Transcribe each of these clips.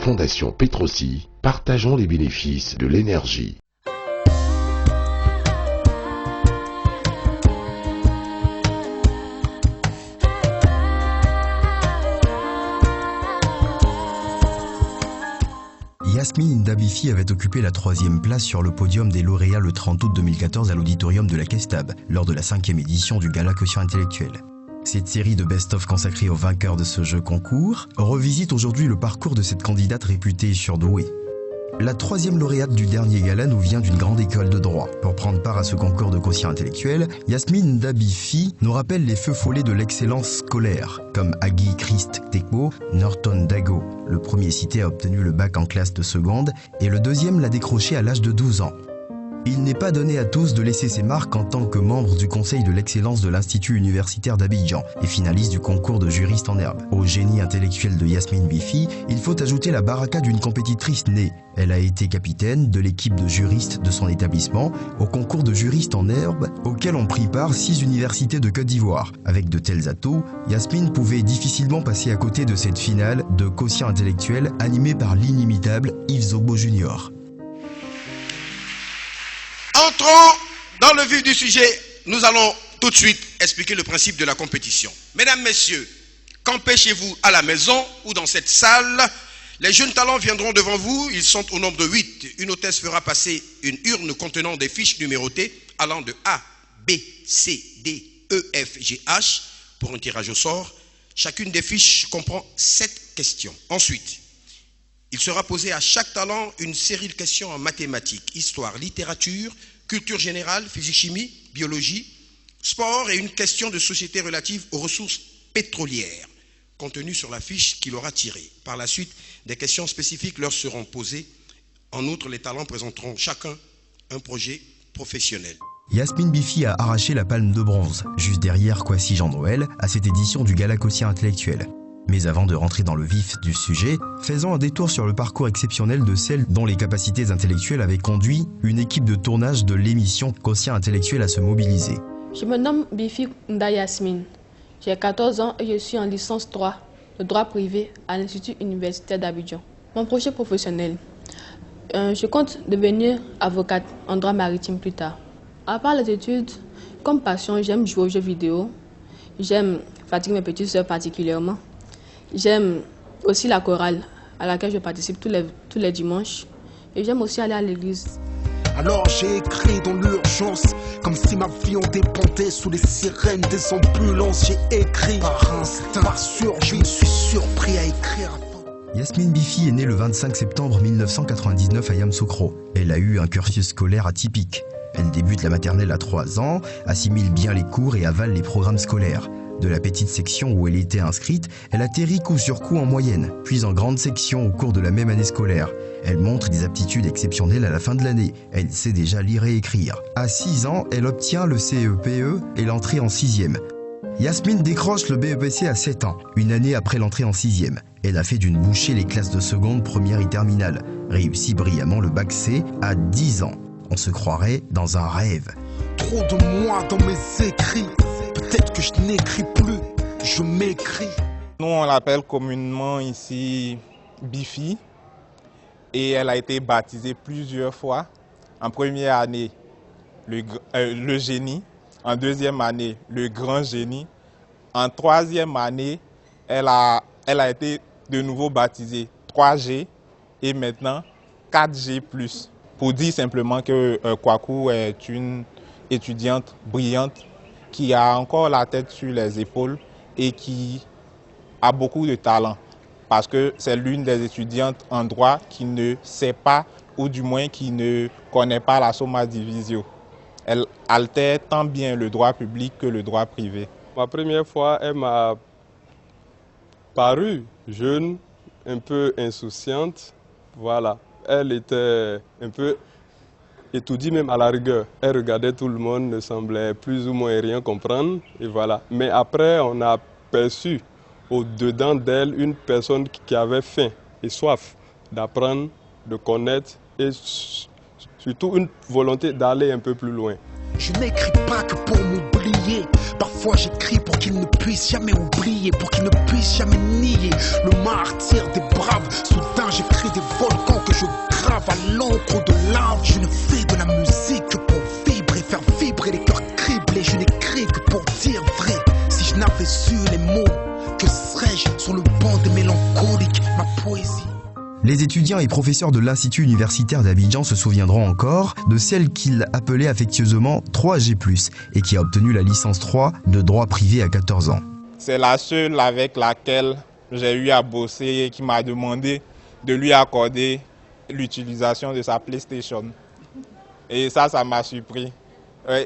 Fondation Petrosi, partageons les bénéfices de l'énergie. Yasmine Ndabifi avait occupé la 3e place sur le podium des lauréats le 30 août 2014 à l'auditorium de la Kestab, lors de la 5e édition du Gala Quotient Intellectuel. Cette série de best-of consacrée aux vainqueurs de ce jeu concours revisite aujourd'hui le parcours de cette candidate réputée surdouée. La 3e lauréate du dernier gala nous vient d'une grande école de droit. Pour prendre part à ce concours de quotient intellectuel, Yasmine Ndabifi nous rappelle les feux follets de l'excellence scolaire, comme Agui Christ Tekbo, Norton Dago. Le premier cité a obtenu le bac en classe de seconde et le deuxième l'a décroché à l'âge de 12 ans. Il n'est pas donné à tous de laisser ses marques en tant que membre du conseil de l'excellence de l'Institut universitaire d'Abidjan et finaliste du concours de juriste en herbe. Au génie intellectuel de Yasmine Bifi, il faut ajouter la baraka d'une compétitrice née. Elle a été capitaine de l'équipe de juristes de son établissement au concours de juriste en herbe auquel ont pris part 6 universités de Côte d'Ivoire. Avec de tels atouts, Yasmine pouvait difficilement passer à côté de cette finale de quotient intellectuel animée par l'inimitable Yves Zobo Jr. Entrons dans le vif du sujet. Nous allons tout de suite expliquer le principe de la compétition. Mesdames, messieurs, campez chez vous à la maison ou dans cette salle. Les jeunes talents viendront devant vous. Ils sont au nombre de 8. Une hôtesse fera passer une urne contenant des fiches numérotées allant de A, B, C, D, E, F, G, H pour un tirage au sort. Chacune des fiches comprend 7 questions. Ensuite, il sera posé à chaque talent une série de questions en mathématiques, histoire, littérature, culture générale, physique-chimie, biologie, sport et une question de société relative aux ressources pétrolières, contenues sur la fiche qu'il aura tirée. Par la suite, des questions spécifiques leur seront posées. En outre, les talents présenteront chacun un projet professionnel. Yasmine Bifi a arraché la palme de bronze, juste derrière Kwasi Jean-Noël, à cette édition du Gala Quotient Intellectuel. Mais avant de rentrer dans le vif du sujet, faisons un détour sur le parcours exceptionnel de celle dont les capacités intellectuelles avaient conduit une équipe de tournage de l'émission Quotient Intellectuel à se mobiliser. Je me nomme Bifi Nda Yasmine. J'ai 14 ans et je suis en licence 3 de droit privé à l'Institut universitaire d'Abidjan. Mon projet professionnel, je compte devenir avocate en droit maritime plus tard. À part les études, comme passion, j'aime jouer aux jeux vidéo. J'aime fatiguer mes petites sœurs particulièrement. J'aime aussi la chorale à laquelle je participe tous les dimanches. Et j'aime aussi aller à l'église. Alors j'ai écrit dans l'urgence, comme si ma vie en dépendait sous les sirènes des ambulances. J'ai écrit par instinct, par survie, je me suis surpris à écrire. Yasmine Bifi est née le 25 septembre 1999 à Yamoussoukro. Elle a eu un cursus scolaire atypique. Elle débute la maternelle à 3 ans, assimile bien les cours et avale les programmes scolaires. De la petite section où elle était inscrite, elle atterrit coup sur coup en moyenne, puis en grande section au cours de la même année scolaire. Elle montre des aptitudes exceptionnelles à la fin de l'année. Elle sait déjà lire et écrire. À 6 ans, elle obtient le CEPE et l'entrée en 6e. Yasmine décroche le BEPC à 7 ans, une année après l'entrée en 6e. Elle a fait d'une bouchée les classes de seconde, première et terminale. Réussit brillamment le bac C à 10 ans. On se croirait dans un rêve. Trop de moi dans mes écrits. Peut-être que je n'écris plus, je m'écris. Nous, on l'appelle communément ici Bifi. Et elle a été baptisée plusieurs fois. En première année, le génie. En deuxième année, le grand génie. En troisième année, elle a été de nouveau baptisée 3G et maintenant 4G+. Pour dire simplement que Kwaku est une étudiante brillante qui a encore la tête sur les épaules et qui a beaucoup de talent. Parce que c'est l'une des étudiantes en droit qui ne sait pas, ou du moins qui ne connaît pas la summa divisio. Elle altère tant bien le droit public que le droit privé. Ma première fois, elle m'a paru jeune, un peu insouciante. Voilà. Elle était un peu étourdie même à la rigueur. Elle regardait tout le monde, ne semblait plus ou moins rien comprendre. Et voilà. Mais après, on a perçu au-dedans d'elle une personne qui avait faim et soif d'apprendre, de connaître et surtout une volonté d'aller un peu plus loin. Je n'écris pas que pour m'oublier. Parfois j'écris pour qu'ils ne puissent jamais oublier, pour qu'ils ne puissent jamais nier le martyr des braves. Soudain j'écris des volcans que je grave à l'encre de lave. Je ne fais de la musique que pour vibrer, faire vibrer les cœurs criblés. Je n'écris que pour dire vrai. Si je n'avais su les mots, que serais-je sur le banc des mélancoliques? Ma poésie. Les étudiants et professeurs de l'Institut universitaire d'Abidjan se souviendront encore de celle qu'ils appelaient affectueusement 3G+, et qui a obtenu la licence 3 de droit privé à 14 ans. C'est la seule avec laquelle j'ai eu à bosser et qui m'a demandé de lui accorder l'utilisation de sa PlayStation. Et ça m'a surpris.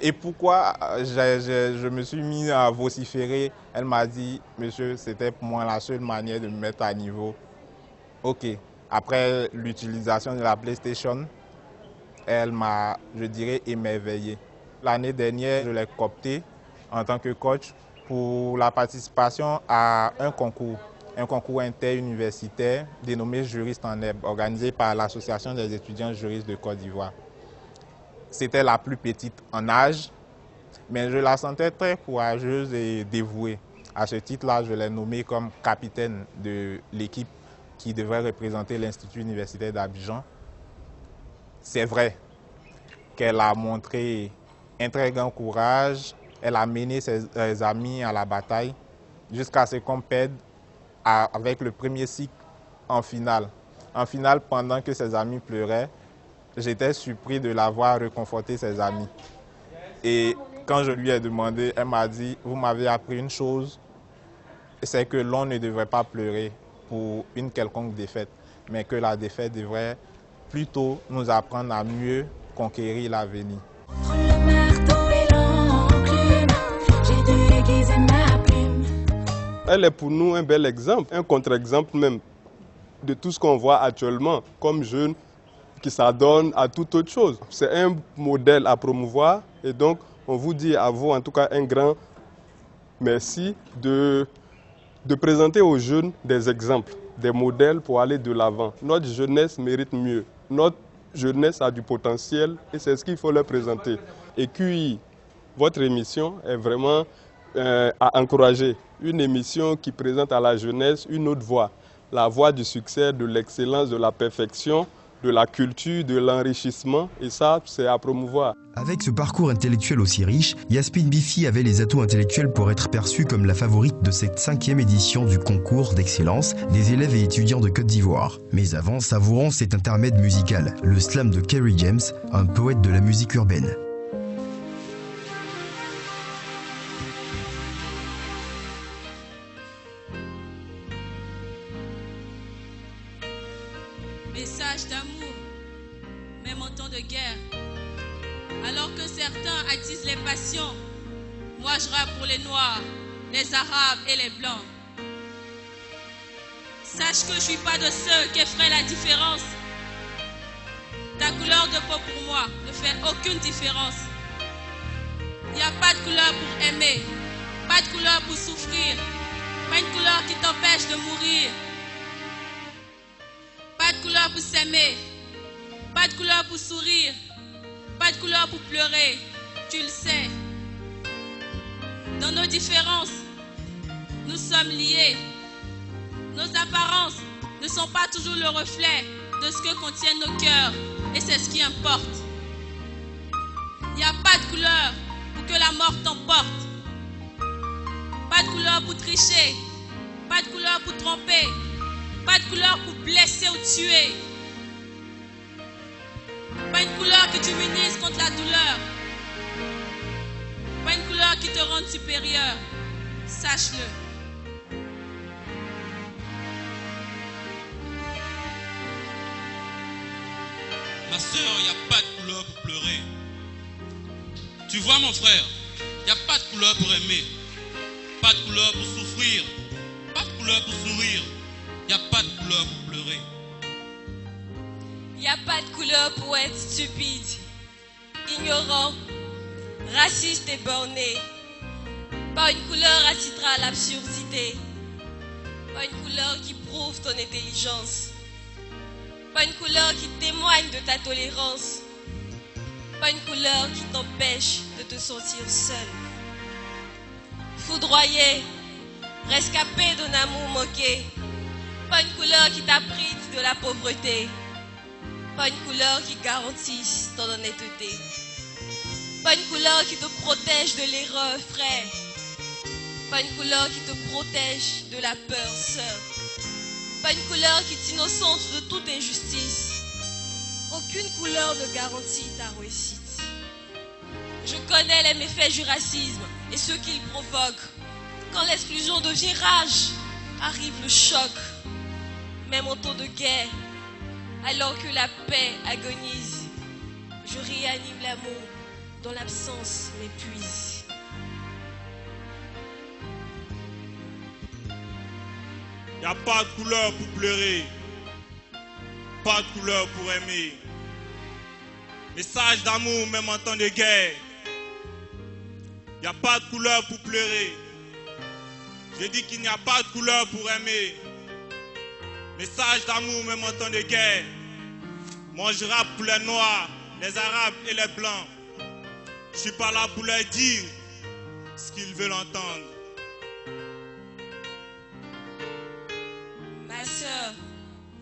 Et pourquoi je me suis mis à vociférer? Elle m'a dit, monsieur, c'était pour moi la seule manière de me mettre à niveau. Ok. Après l'utilisation de la PlayStation, elle m'a, je dirais, émerveillé. L'année dernière, je l'ai coopté en tant que coach pour la participation à un concours interuniversitaire dénommé Juriste en herbe, organisé par l'Association des étudiants juristes de Côte d'Ivoire. C'était la plus petite en âge, mais je la sentais très courageuse et dévouée. À ce titre-là, je l'ai nommée comme capitaine de l'équipe qui devrait représenter l'Institut universitaire d'Abidjan. C'est vrai qu'elle a montré un très grand courage, elle a mené ses amis à la bataille jusqu'à ce qu'on perde avec le premier cycle en finale. En finale, pendant que ses amis pleuraient, j'étais surpris de la voir réconforter ses amis. Et quand je lui ai demandé, elle m'a dit, vous m'avez appris une chose, c'est que l'on ne devrait pas pleurer pour une quelconque défaite, mais que la défaite devrait plutôt nous apprendre à mieux conquérir l'avenir. Elle est pour nous un bel exemple, un contre-exemple même de tout ce qu'on voit actuellement comme jeunes qui s'adonnent à toute autre chose. C'est un modèle à promouvoir et donc on vous dit à vous en tout cas un grand merci de présenter aux jeunes des exemples, des modèles pour aller de l'avant. Notre jeunesse mérite mieux. Notre jeunesse a du potentiel et c'est ce qu'il faut leur présenter. Et QI, votre émission est vraiment à encourager. Une émission qui présente à la jeunesse une autre voie. La voie du succès, de l'excellence, de la perfection, de la culture, de l'enrichissement. Et ça, c'est à promouvoir. Avec ce parcours intellectuel aussi riche, Yasmine Bifi avait les atouts intellectuels pour être perçue comme la favorite de cette 5e édition du concours d'excellence des élèves et étudiants de Côte d'Ivoire. Mais avant, savourons cet intermède musical, le slam de Kerry James, un poète de la musique urbaine. Message d'amour, même en temps de guerre. Alors que certains attisent les passions, moi je rappe pour les Noirs, les Arabes et les Blancs. Sache que je suis pas de ceux qui feraient la différence. Ta couleur de peau pour moi ne fait aucune différence. Il n'y a pas de couleur pour aimer, pas de couleur pour souffrir, pas une couleur qui t'empêche de mourir. Pas de couleur pour s'aimer, pas de couleur pour sourire, pas de couleur pour pleurer, tu le sais. Dans nos différences, nous sommes liés. Nos apparences ne sont pas toujours le reflet de ce que contiennent nos cœurs, et c'est ce qui importe. Il n'y a pas de couleur pour que la mort t'emporte. Pas de couleur pour tricher, pas de couleur pour tromper. Pas de couleur pour blesser ou tuer. Pas une couleur qui t'immunise contre la douleur. Pas une couleur qui te rende supérieur. Sache-le. Ma soeur, il n'y a pas de couleur pour pleurer. Tu vois mon frère, il n'y a pas de couleur pour aimer. Pas de couleur pour souffrir. Pas de couleur pour sourire. Il n'y a pas de couleur pour pleurer. Il n'y a pas de couleur pour être stupide, ignorant, raciste et borné. Pas une couleur incitera à l'absurdité. Pas une couleur qui prouve ton intelligence. Pas une couleur qui témoigne de ta tolérance. Pas une couleur qui t'empêche de te sentir seul. Foudroyé, rescapé d'un amour moqué. Pas une couleur qui t'abrite de la pauvreté. Pas une couleur qui garantisse ton honnêteté. Pas une couleur qui te protège de l'erreur, frère. Pas une couleur qui te protège de la peur, sœur. Pas une couleur qui t'innocente de toute injustice. Aucune couleur ne garantit ta réussite. Je connais les méfaits du racisme et ceux qu'il provoque. Quand l'exclusion devient rage, arrive le choc. Même en temps de guerre, alors que la paix agonise, je réanime l'amour dont l'absence m'épuise. Y a pas de couleur pour pleurer, pas de couleur pour aimer. Message d'amour même en temps de guerre. Y a pas de couleur pour pleurer. Je dis qu'il n'y a pas de couleur pour aimer. Message d'amour même en temps de guerre. Moi je rappe pour les noirs, les arabes et les blancs. Je suis pas là pour leur dire ce qu'ils veulent entendre. Ma soeur,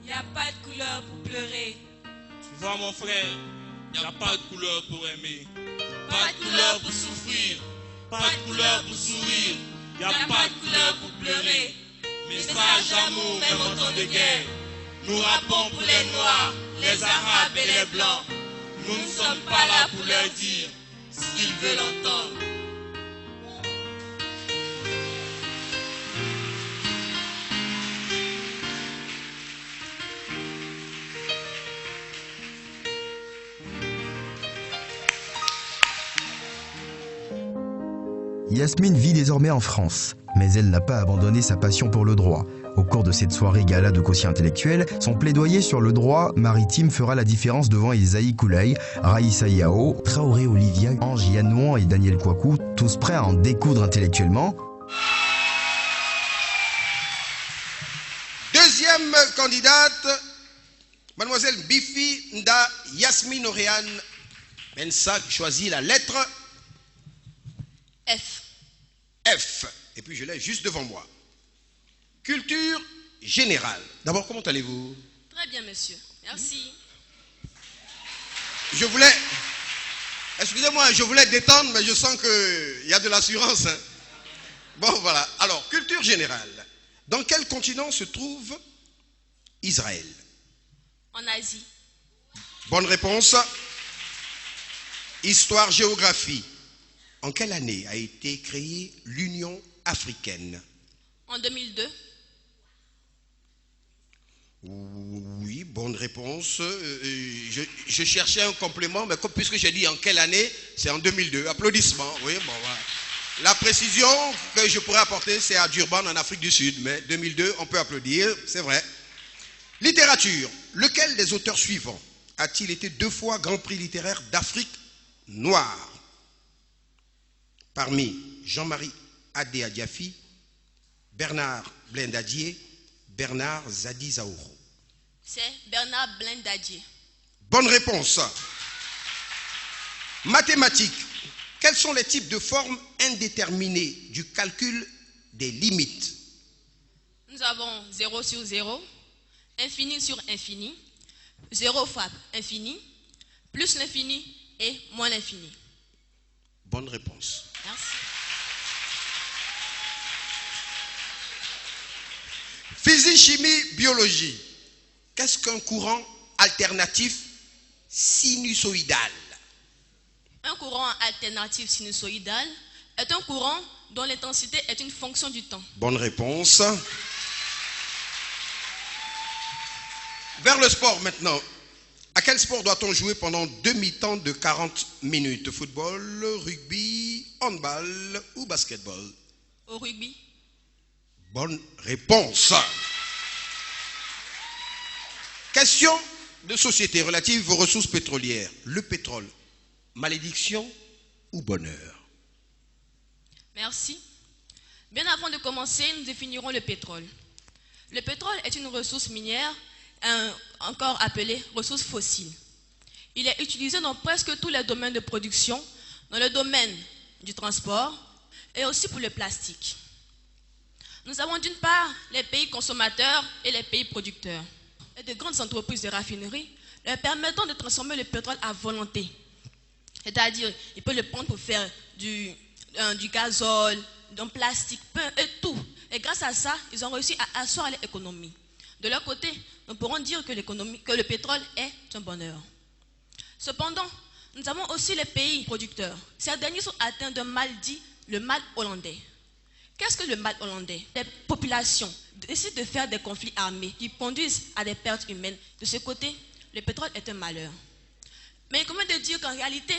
y a pas de couleur pour pleurer. Tu vois mon frère, y a pas de couleur pour aimer. Pas de couleur pour souffrir, pas de couleur pour sourire. Y a pas de couleur pour pleurer. Message d'amour même en temps de guerre. Nous rappons pour les noirs, les arabes et les blancs. Nous ne sommes pas là pour leur dire ce qu'ils veulent entendre. Yasmine vit désormais en France, mais elle n'a pas abandonné sa passion pour le droit. Au cours de cette soirée gala de quotient intellectuel, son plaidoyer sur le droit maritime fera la différence devant Isaïe Koulaï, Raïssa Yao, Traoré Olivia, Ange Yanouan et Daniel Kouakou, tous prêts à en découdre intellectuellement. Deuxième candidate, mademoiselle Bifi Nda Yasmine Oriane Mensa choisit la lettre F. F. Et puis je l'ai juste devant moi. Culture générale. D'abord, comment allez-vous? Très bien, monsieur. Merci. Je voulais... Excusez-moi, je voulais détendre, mais je sens qu'il y a de l'assurance. Hein. Bon, voilà. Alors, culture générale. Dans quel continent se trouve Israël? En Asie. Bonne réponse. Histoire, géographie. En quelle année a été créée l'Union africaine? En 2002. Oui, bonne réponse. Je cherchais un complément, mais puisque j'ai dit en quelle année, c'est en 2002. Applaudissements. Oui, bon, voilà. La précision que je pourrais apporter, c'est à Durban, en Afrique du Sud. Mais 2002, on peut applaudir, c'est vrai. Littérature. Lequel des auteurs suivants a-t-il été 2 fois Grand Prix littéraire d'Afrique noire? Parmi Jean-Marie Adé Adiafi, Bernard Blindadier, Bernard Zadi Zaouro. C'est Bernard Blindadier. Bonne réponse. Mathématiques. Quels sont les types de formes indéterminées du calcul des limites? Nous avons 0 sur 0, infini sur infini, 0 fois infini, plus l'infini et moins l'infini. Bonne réponse. Merci. Physique, chimie, biologie. Qu'est-ce qu'un courant alternatif sinusoïdal? Un courant alternatif sinusoïdal est un courant dont l'intensité est une fonction du temps. Bonne réponse. Vers le sport maintenant. À quel sport doit-on jouer pendant 2 mi-temps de 40 minutes? Football, rugby, handball ou basketball? Au rugby. Bonne réponse. Question de société relative aux ressources pétrolières. Le pétrole, malédiction ou bonheur? Merci. Bien avant de commencer, nous définirons le pétrole. Le pétrole est une ressource minière, encore appelée ressource fossile. Il est utilisé dans presque tous les domaines de production, dans le domaine du transport et aussi pour le plastique. Nous avons d'une part les pays consommateurs et les pays producteurs et de grandes entreprises de raffinerie leur permettant de transformer le pétrole à volonté. C'est-à-dire, ils peuvent le prendre pour faire du gazole, du plastique, et tout. Et grâce à ça, ils ont réussi à asseoir l'économie. De leur côté, nous pourrons dire que le pétrole est un bonheur. Cependant, nous avons aussi les pays producteurs. Ces derniers sont atteints d'un mal dit le mal hollandais. Qu'est-ce que le mal hollandais? Les populations décident de faire des conflits armés qui conduisent à des pertes humaines. De ce côté, le pétrole est un malheur. Mais comment de dire qu'en réalité,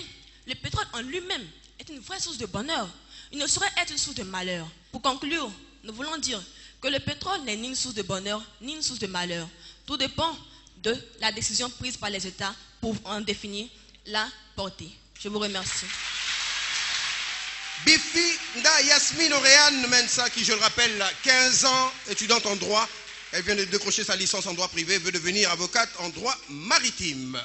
le pétrole en lui-même est une vraie source de bonheur. Il ne saurait être une source de malheur. Pour conclure, nous voulons dire que le pétrole n'est ni une source de bonheur, ni une source de malheur. Tout dépend de la décision prise par les États pour en définir la portée. Je vous remercie. Bifi Nda Yasmine Oréane Mensa, qui je le rappelle, 15 ans, étudiante en droit. Elle vient de décrocher sa licence en droit privé, veut devenir avocate en droit maritime.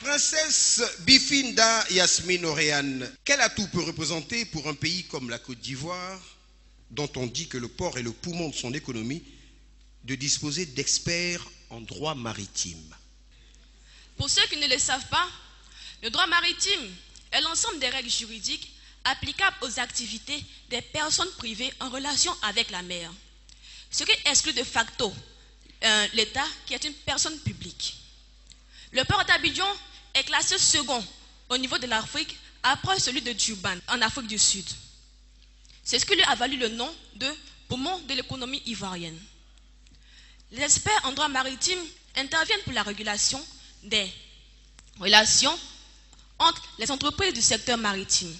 Princesse Bifi Nda Yasmine Oréane, quel atout peut représenter pour un pays comme la Côte d'Ivoire, dont on dit que le port est le poumon de son économie, de disposer d'experts en droit maritime? Pour ceux qui ne le savent pas, le droit maritime est l'ensemble des règles juridiques applicables aux activités des personnes privées en relation avec la mer, ce qui exclut de facto l'État qui est une personne publique. Le port d'Abidjan est classé second au niveau de l'Afrique après celui de Durban en Afrique du Sud. C'est ce qui lui a valu le nom de poumon de l'économie ivoirienne. Les experts en droit maritime interviennent pour la régulation des relations entre les entreprises du secteur maritime.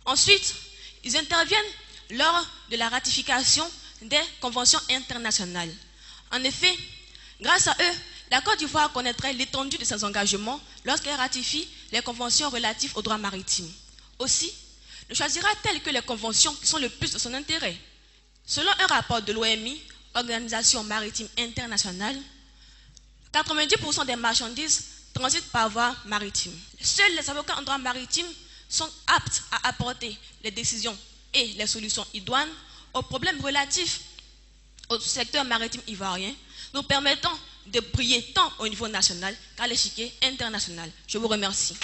Ensuite, ils interviennent lors de la ratification des conventions internationales. En effet, grâce à eux, la Côte d'Ivoire connaîtrait l'étendue de ses engagements lorsqu'elle ratifie les conventions relatives au droit maritime. Aussi, ne choisira-t-elle que les conventions qui sont le plus de son intérêt? Selon un rapport de l'OMI, Organisation maritime internationale, 90% des marchandises transitent par voie maritime. Seuls les avocats en droit maritime sont aptes à apporter les décisions et les solutions idoines aux problèmes relatifs au secteur maritime ivoirien, nous permettant de briller tant au niveau national qu'à l'échiquier international. Je vous remercie.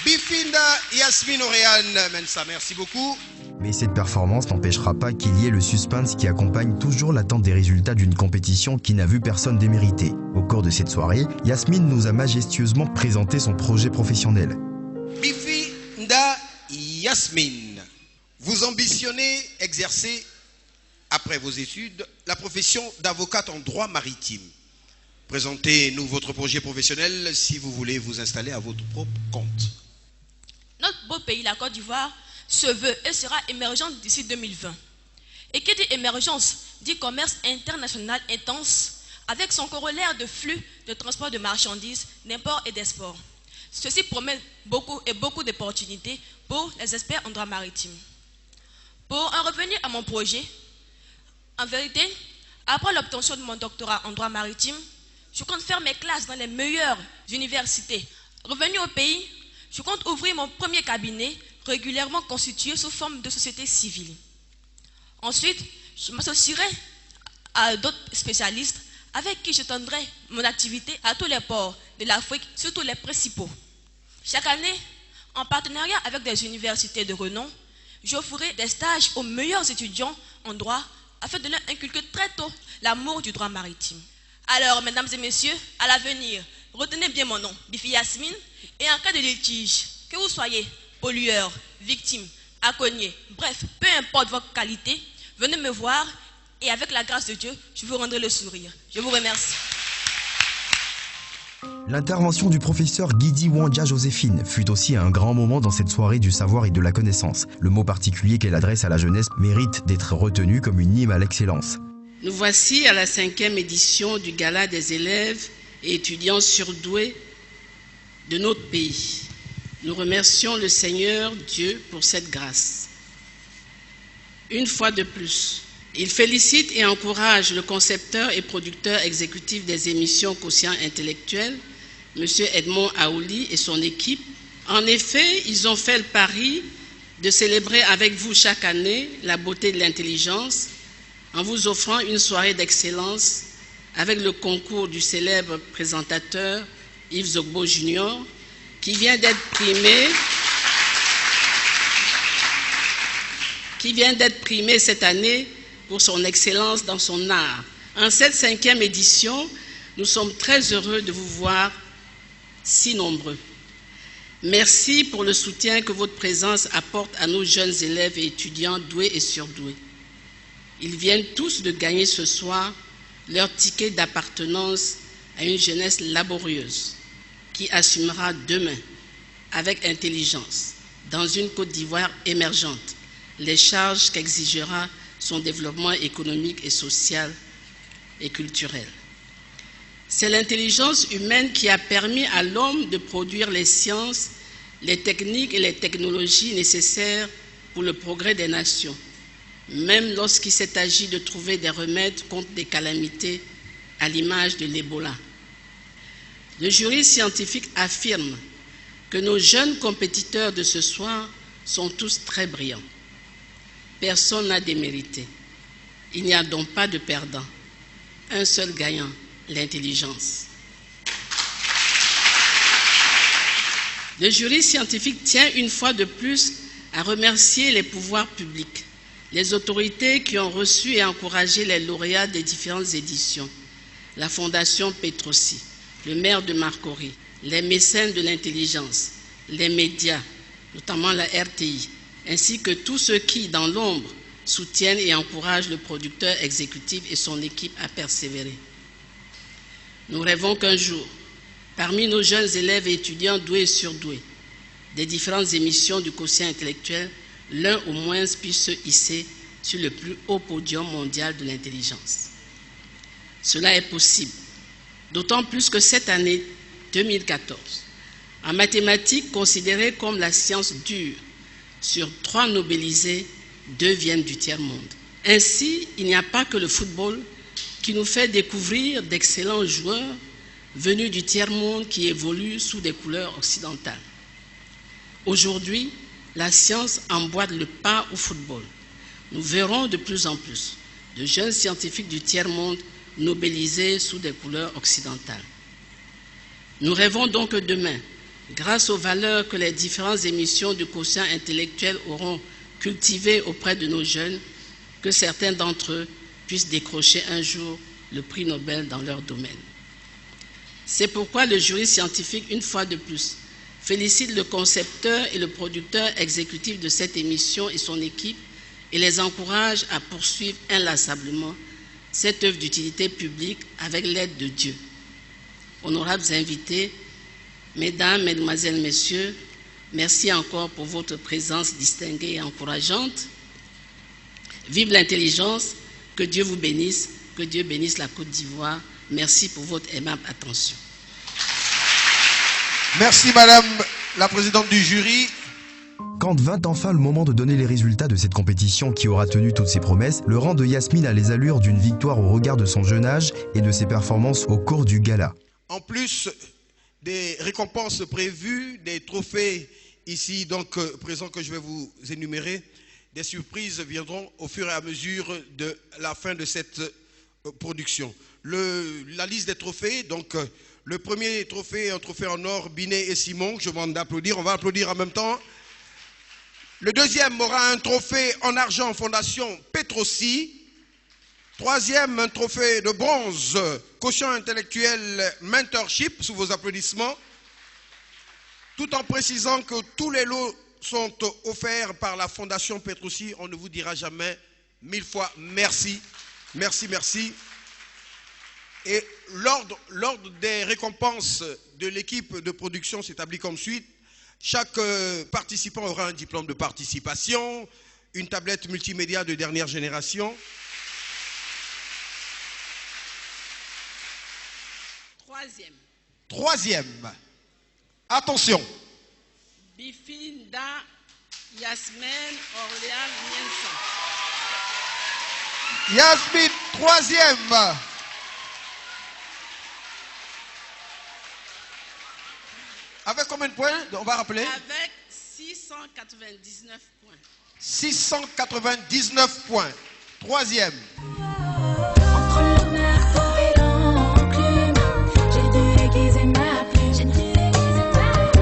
Bifi Nda Yasmine Oréane Mensa, merci beaucoup. Mais cette performance n'empêchera pas qu'il y ait le suspense qui accompagne toujours l'attente des résultats d'une compétition qui n'a vu personne démériter. Au cours de cette soirée, Yasmine nous a majestueusement présenté son projet professionnel. Bifi Nda Yasmine, vous ambitionnez exercer, après vos études, la profession d'avocate en droit maritime. Présentez-nous votre projet professionnel si vous voulez vous installer à votre propre compte. Notre beau pays, la Côte d'Ivoire, se veut et sera émergente d'ici 2020. Et qui dit émergence, dit commerce international intense, avec son corollaire de flux de transport de marchandises, d'import et d'export. Ceci promet beaucoup d'opportunités pour les experts en droit maritime. Pour en revenir à mon projet, en vérité, après l'obtention de mon doctorat en droit maritime, je compte faire mes classes dans les meilleures universités. Revenu au pays, je compte ouvrir mon premier cabinet régulièrement constitué sous forme de société civile. Ensuite, je m'associerai à d'autres spécialistes avec qui je tendrai mon activité à tous les ports de l'Afrique, surtout les principaux. Chaque année, en partenariat avec des universités de renom, j'offrirai des stages aux meilleurs étudiants en droit afin de leur inculquer très tôt l'amour du droit maritime. Alors, mesdames et messieurs, à l'avenir, retenez bien mon nom, Bifi Yasmine, et en cas de litige, que vous soyez pollueur, victime, aconnier, bref, peu importe votre qualité, venez me voir et avec la grâce de Dieu, je vous rendrai le sourire. Je vous remercie. L'intervention du professeur Guidi Wandja Joséphine fut aussi un grand moment dans cette soirée du savoir et de la connaissance. Le mot particulier qu'elle adresse à la jeunesse mérite d'être retenu comme une hymne à l'excellence. Nous voici à la 5e édition du Gala des élèves et étudiants surdoués de notre pays. Nous remercions le Seigneur Dieu pour cette grâce. Une fois de plus, il félicite et encourage le concepteur et producteur exécutif des émissions Quotient Intellectuel, M. Edmond Aouli et son équipe, En effet, ils ont fait le pari de célébrer avec vous chaque année la beauté de l'intelligence en vous offrant une soirée d'excellence avec le concours du célèbre présentateur Yves Zogbo Jr. qui vient d'être primé cette année pour son excellence dans son art. En cette 5e édition, nous sommes très heureux de vous voir si nombreux. Merci pour le soutien que votre présence apporte à nos jeunes élèves et étudiants doués et surdoués. Ils viennent tous de gagner ce soir leur ticket d'appartenance à une jeunesse laborieuse qui assumera demain, avec intelligence, dans une Côte d'Ivoire émergente, les charges qu'exigera son développement économique et social et culturel. C'est l'intelligence humaine qui a permis à l'homme de produire les sciences, les techniques et les technologies nécessaires pour le progrès des nations, même lorsqu'il s'est agi de trouver des remèdes contre des calamités à l'image de l'Ebola. Le jury scientifique affirme que nos jeunes compétiteurs de ce soir sont tous très brillants. Personne n'a démérité. Il n'y a donc pas de perdant. Un seul gagnant, l'intelligence. Le jury scientifique tient une fois de plus à remercier les pouvoirs publics, les autorités qui ont reçu et encouragé les lauréats des différentes éditions, la Fondation Petrosi, le maire de Marcory, les mécènes de l'intelligence, les médias, notamment la RTI, ainsi que tous ceux qui, dans l'ombre, soutiennent et encouragent le producteur exécutif et son équipe à persévérer. Nous rêvons qu'un jour, parmi nos jeunes élèves et étudiants doués et surdoués, des différentes émissions du quotient intellectuel, l'un au moins puisse se hisser sur le plus haut podium mondial de l'intelligence. Cela est possible, d'autant plus que cette année 2014, en mathématiques considérées comme la science dure, sur 3 nobelisés, 2 viennent du tiers-monde. Ainsi, il n'y a pas que le football qui nous fait découvrir d'excellents joueurs venus du tiers-monde qui évoluent sous des couleurs occidentales. Aujourd'hui, la science emboîte le pas au football. Nous verrons de plus en plus de jeunes scientifiques du tiers-monde nobelisés sous des couleurs occidentales. Nous rêvons donc que demain, grâce aux valeurs que les différentes émissions du quotient intellectuel auront cultivées auprès de nos jeunes, que certains d'entre eux puissent décrocher un jour le prix Nobel dans leur domaine. C'est pourquoi le jury scientifique, une fois de plus, félicite le concepteur et le producteur exécutif de cette émission et son équipe et les encourage à poursuivre inlassablement cette œuvre d'utilité publique avec l'aide de Dieu. Honorables invités, Mesdames, Mesdemoiselles, Messieurs, merci encore pour votre présence distinguée et encourageante. Vive l'intelligence, que Dieu vous bénisse, que Dieu bénisse la Côte d'Ivoire. Merci pour votre aimable attention. Merci Madame la Présidente du jury. Quand vint enfin le moment de donner les résultats de cette compétition qui aura tenu toutes ses promesses, le rang de Yasmine a les allures d'une victoire au regard de son jeune âge et de ses performances au cours du gala. En plus des récompenses prévues, des trophées ici donc présents que je vais vous énumérer, des surprises viendront au fur et à mesure de la fin de cette production. La liste des trophées, donc le premier trophée, un trophée en or, Binet et Simon, je vous demande d'applaudir, on va applaudir en même temps. Le deuxième aura un trophée en argent, Fondation Petrosi. Troisième, un trophée de bronze, quotient intellectuel Mentorship, sous vos applaudissements. Tout en précisant que tous les lots sont offerts par la Fondation Petrosi. On ne vous dira jamais 1000 fois merci, merci, merci. Et l'ordre des récompenses de l'équipe de production s'établit comme suit. Chaque participant aura un diplôme de participation, une tablette multimédia de dernière génération. Troisième. Attention. Bifinda Yasmine Orléans Niensa. Yasmine, troisième. Avec combien de points? On va rappeler. Avec 699 points. 699 points. Troisième. Entre le marteau et l'enclume, j'ai dû aiguiser ma plume.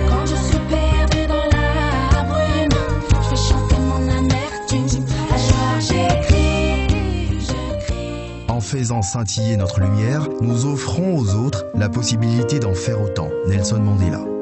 Quand je suis perdu dans la brume, je fais chanter mon amertume. À joie j'écris, je crie. En faisant scintiller notre lumière, nous offrons aux autres la possibilité d'en faire autant. Nelson Mandela.